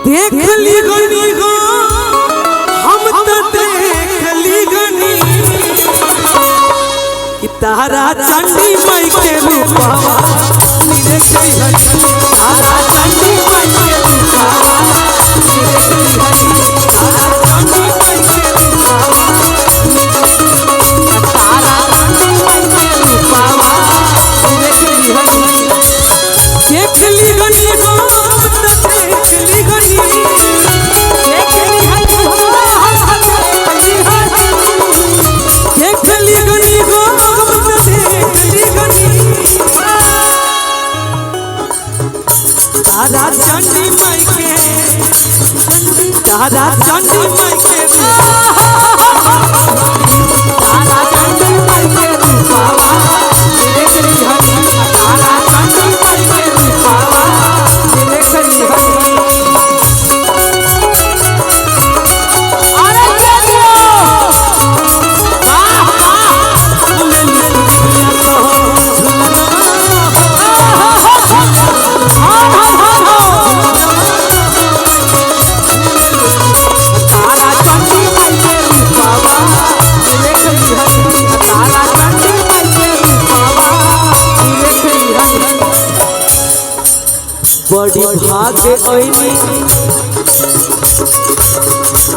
देख ली गनी गो हम तो देख ली गनी कि तारा चंडी माई के रूपवा देख ली हनी तारा चंडी माई के रूपवा देख ली हनी तारा चंडी माई के रूपवा तारा चंडी माई के रूपवा देख ली हनी देख ली गनी गो तारा चंडी माई के तारा चंडी माई के तारा चंडी माई के रूपवा देख ली हनी तारा चंडी माई के रूपवा देख ली हनी अरे देखो वाह वाह ले ले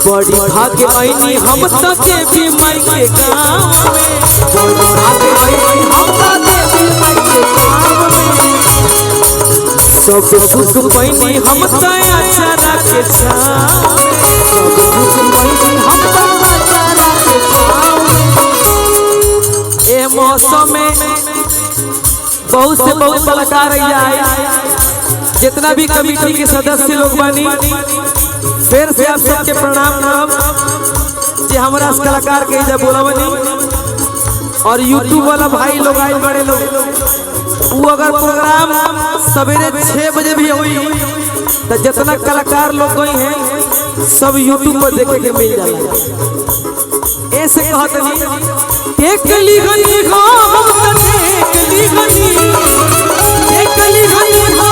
बड़ी भाग्य ऐनी हम तो देवी माई के गाँव में बड़ी भाग्य ऐनी हम तो देवी माई के गाँव में सब सुख पैनी हम तो अचारा के छाँव में सब सुख पैनी हम तो अचारा के छाँव में ए मौसम में बहुत से बहुत कलाकार आए जितना भी कमेटी के सदस्य लोग बानी फिर से आप सबके प्रणाम करब जे हमरा कलाकार के इजा बोला बनी और यूट्यूब वाला भाई लोग आए बड़े लोग वो अगर प्रोग्राम सवेरे 6 बजे भी हुई तो जितना कलाकार लोग गई हैं सब यूट्यूब पर देखे के मिल जाएगा। ऐसे कहते हैं देख ली गनी हो हम तो देख ली गनी देख ली गनी हो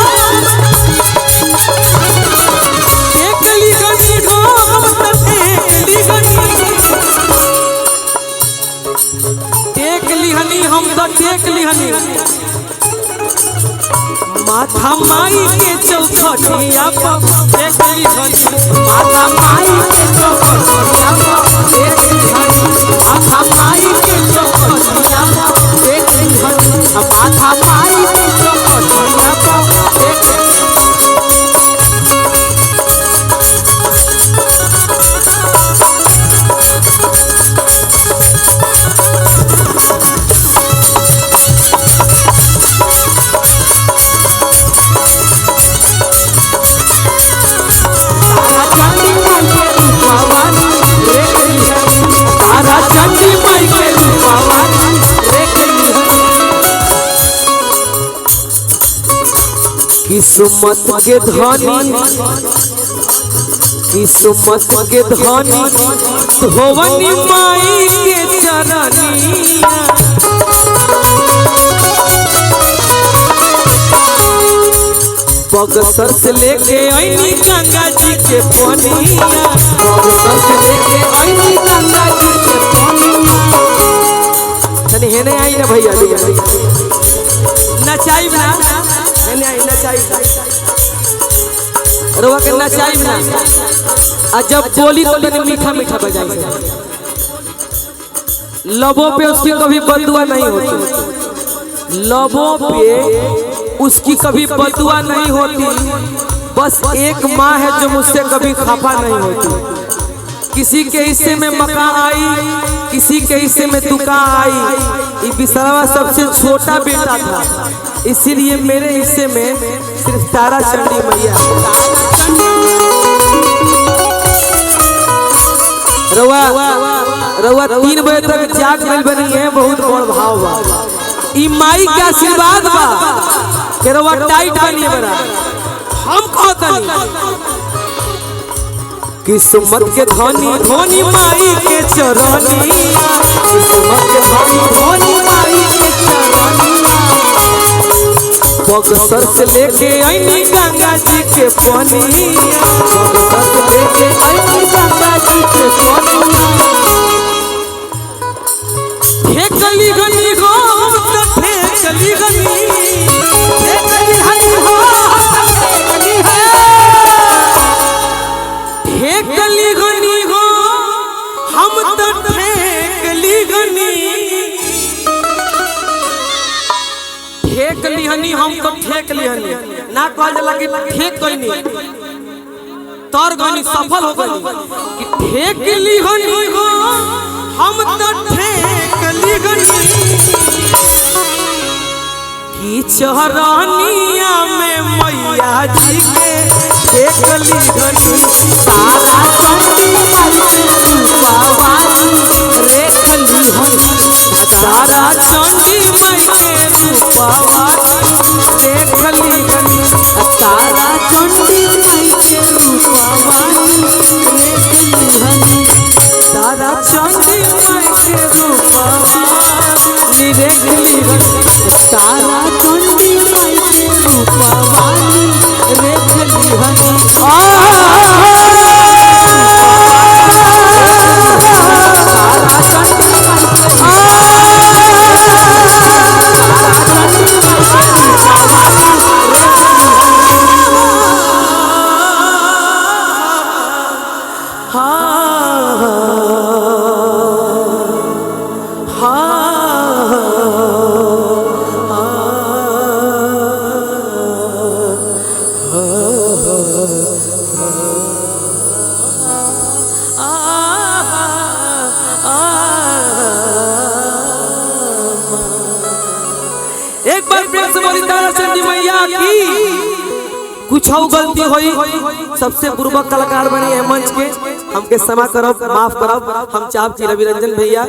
देख ली गनी हो हम तो देख ली गनी देख ली हनी हम तो देख ली हनी माथा माई के चौखटिया पर देख ली हनी माथा माई के चौखटिया पर देख ली हनी माथा माई के चौखटिया पर देख ली हनी माथा माई के चौखटिया पर देख ली किस्मत के धनी धोवनी माई के चरनिया बक्सर से लेके आईनी गंगा जी के पनिया बक्सर से लेके आईनी गंगा जी के पनिया तनी हेने आई ना भैया नचाई ना रवा के नचाई ना आ जब बोली तो तनी मीठा मीठा बजाई लबों पे उसकी कभी बदुआ नहीं होती लबों पे उसकी कभी बदुआ नहीं होती बस एक माँ है जो मुझसे कभी खफा नहीं होती किसी के हिस्से में मका आई किसी के हिस्से में दुका आई ये बिसरवा सबसे छोटा बेटा था इसीलिए मेरे हिस्से में सिर्फ तारा चंडी मैया रवा 3 बजे तक जाग गई बनी है बहुत बड़ भाव बा ई माई के आशीर्वाद बा के रवा टाइट बनी बड़ा हम कहतनी किस्मत के धनी धनी माई के चरनिया किस्मत के धनी धनी माई के चरनिया बक्सर से लेके आईनी गंगा जी के पानी, बक्सर से लेके आईनी गंगा जी के पानी। ठेकली गनी हो तो ठेकली गनी, ठेकली गनी हो ठेकली है, ठेकली गनी हो हम तो ठेकली गनी, ठेक लिहनी हम तो ठेक लिहनी ना कहल जाला कि ठेक कइनी तोर गनी सफल हो गई कि ठेक लिहनी हो हम तो ठेक लिहनी कि चरनिया में मैया जी के ठेक लिहनी। तारा चंडी माई के रूपवानी रे लिहनी, तारा चंडी माई के रूपवानी देख लिहनी, तारा चंडी माई के रूपवानी देख लिहनी, तारा चंडी माई के रूपवानी देख लिहनी, तारा चंडी माई के रूपवानी देख लिहनी। एक बार प्रेम से बोली तारा चंडी मैया की। कुछ गलती हुई सबसे पूर्वक कलाकार बनी है मंच के, हमके क्षमा करब माफ करब। हम चाहब कि रवि रंजन भैया